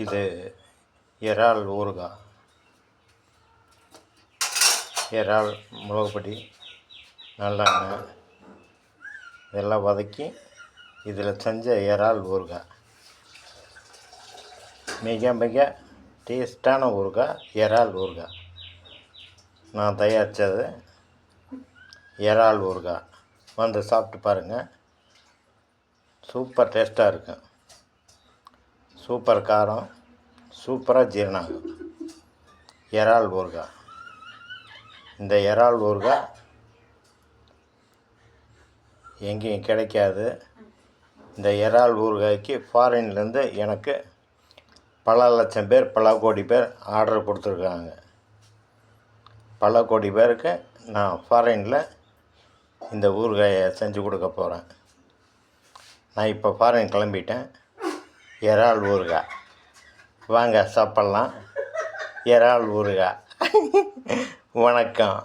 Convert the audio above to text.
இது இறால் ஊறுகாய். இறால், மிளகுப்பொடி, நல்லெண்ணெய் இதெல்லாம் வதக்கி இதில் செஞ்ச இறால் ஊறுகாய். மிக மிக டேஸ்டான ஊறுகாய் இறால் ஊறுகாய். நான் தயாரித்தது இறால் ஊறுகாய். வந்து சாப்பிட்டு பாருங்கள். சூப்பர் டேஸ்ட்டாக இருக்கும். சூப்பர் காரம், சூப்பராக ஜீரணம் ஆகும். இறால் ஊறுகாய். இந்த இறால் ஊறுகாய் எங்கேயும் கிடைக்காது. இந்த இறால் ஊறுகாய்க்கு ஃபாரின்லேருந்து எனக்கு பல லட்சம் பேர், பல கோடி பேர் ஆர்டர் கொடுத்துருக்காங்க. பல கோடி பேருக்கு நான் ஃபாரினில் இந்த ஊறுகாயை செஞ்சு கொடுக்க போகிறேன். நான் இப்போ ஃபாரின் கிளம்பிட்டேன். இறால் ஊறுகாய் வாங்க சாப்பிட்லாம். இறால் ஊறுகாய். வணக்கம்.